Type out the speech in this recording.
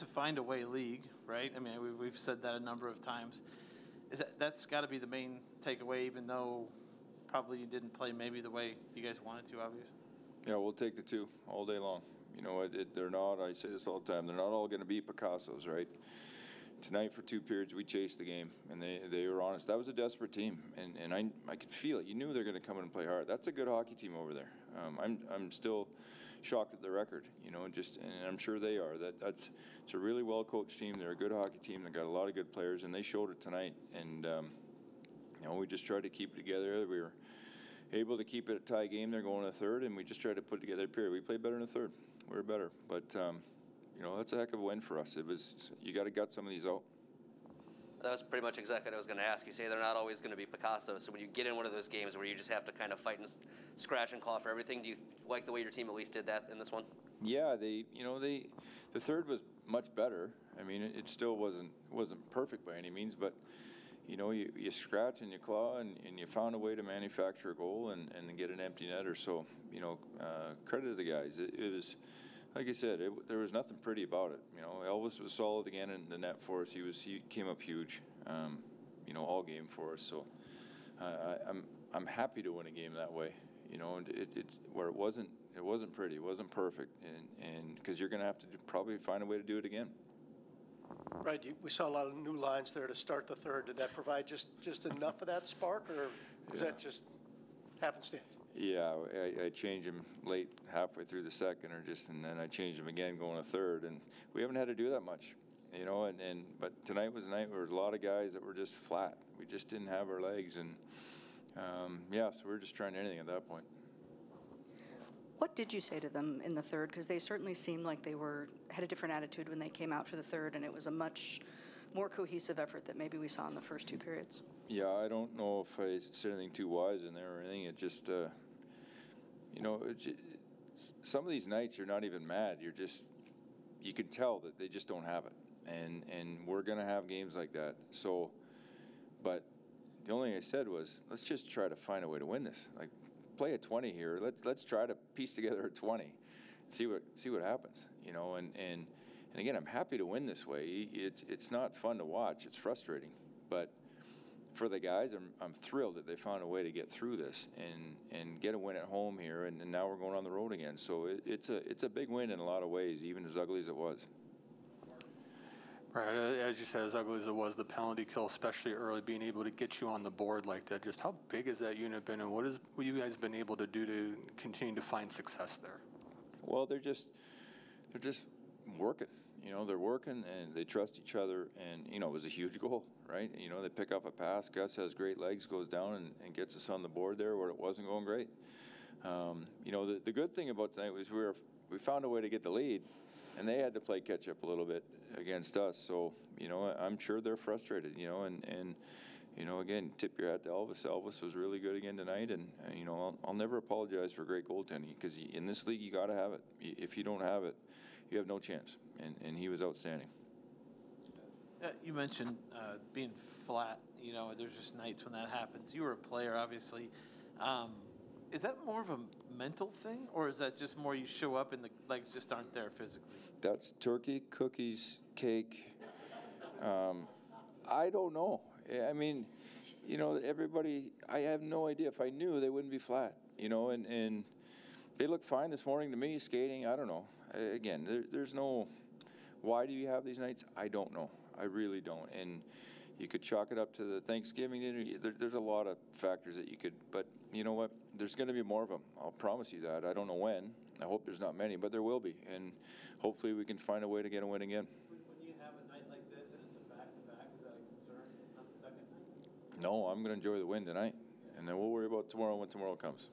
it's a find-a-way league, right? I mean, we've said that a number of times. That's got to be the main takeaway, even though probably you didn't play maybe the way you guys wanted to, obviously. Yeah, we'll take the 2 all day long. You know, they're not, I say this all the time, they're not all going to be Picassos, right? Tonight for 2 periods, we chased the game, and they were honest. That was a desperate team, and I could feel it. You knew they're going to come in and play hard. That's a good hockey team over there. I'm still shocked at the record, you know, and I'm sure they are. It's a really well-coached team. They're a good hockey team. They've got a lot of good players, and they showed it tonight. And, you know, we just tried to keep it together. We were able to keep it a tie game there going to the third, and we just tried to put together a period. We played better in the third. We were better. But, you know, that's a heck of a win for us. You got to gut some of these out. That was pretty much exactly what I was going to ask. You say they're not always going to be Picassos. So when you get in one of those games where you just have to kind of fight and scratch and claw for everything, do you like the way your team at least did that in this one? Yeah, the third was much better. I mean, it still wasn't perfect by any means, but you know, you scratch and you claw and you found a way to manufacture a goal and get an empty netter. So, you know, credit to the guys. It was, like I said, there was nothing pretty about it. You know, Elvis was solid again in the net for us. He came up huge, you know, all game for us. So I'm happy to win a game that way. You know, and where it wasn't pretty, it wasn't perfect, and because you're going to have to probably find a way to do it again. Right. We saw a lot of new lines there to start the third. Did that provide just enough of that spark, or was that just happenstance? Yeah, I changed him late, halfway through the second, and then I changed him again going to third, and we haven't had to do that much, you know. But tonight was a night where there was a lot of guys that were just flat. We just didn't have our legs, and yeah, so we were just trying anything at that point. What did you say to them in the third? Because they certainly seemed like they had a different attitude when they came out for the third, and it was a much more cohesive effort that maybe we saw in the first 2 periods. Yeah, I don't know if I said anything too wise in there or anything. It just, you know, some of these nights you're not even mad. You can tell that they just don't have it, and we're going to have games like that. So, but the only thing I said was, let's just try to find a way to win this. Like, play a 20 here. Let's try to piece together a 20, see what happens. You know, and again, I'm happy to win this way. It's not fun to watch. It's frustrating, but for the guys, I'm thrilled that they found a way to get through this and get a win at home here, and now we're going on the road again. So it's a big win in a lot of ways, even as ugly as it was. Right, as you said, as ugly as it was, the penalty kill, especially early, being able to get you on the board like that, just how big has that unit been, and what you guys been able to do to continue to find success there? Well, they're just working. You know, they're working, and they trust each other, and, you know, it was a huge goal, right? You know, they pick up a pass. Gus has great legs, goes down and gets us on the board there where it wasn't going great. You know, the good thing about tonight was we found a way to get the lead, and they had to play catch up a little bit against us. So, you know, I'm sure they're frustrated, you know, and you know, again, tip your hat to Elvis. Elvis was really good again tonight, and you know, I'll never apologize for great goaltending, because in this league you got to have it. If you don't have it, you have no chance, and he was outstanding. You mentioned being flat. You know, there's just nights when that happens. You were a player, obviously. Is that more of a mental thing, or is that just more you show up and the legs just aren't there physically? That's turkey, cookies, cake. I don't know. I mean, you know, everybody, I have no idea. If I knew, they wouldn't be flat, you know, and they look fine this morning to me, skating. I don't know. Again, there's no, why do you have these nights? I don't know. I really don't. And you could chalk it up to the Thanksgiving dinner. There's a lot of factors that you could, but you know what? There's going to be more of them. I'll promise you that. I don't know when. I hope there's not many, but there will be. And hopefully we can find a way to get a win again. When you have a night like this and it's a back-to-back, is that a concern on the second night? No, I'm going to enjoy the win tonight, and then we'll worry about tomorrow when tomorrow comes.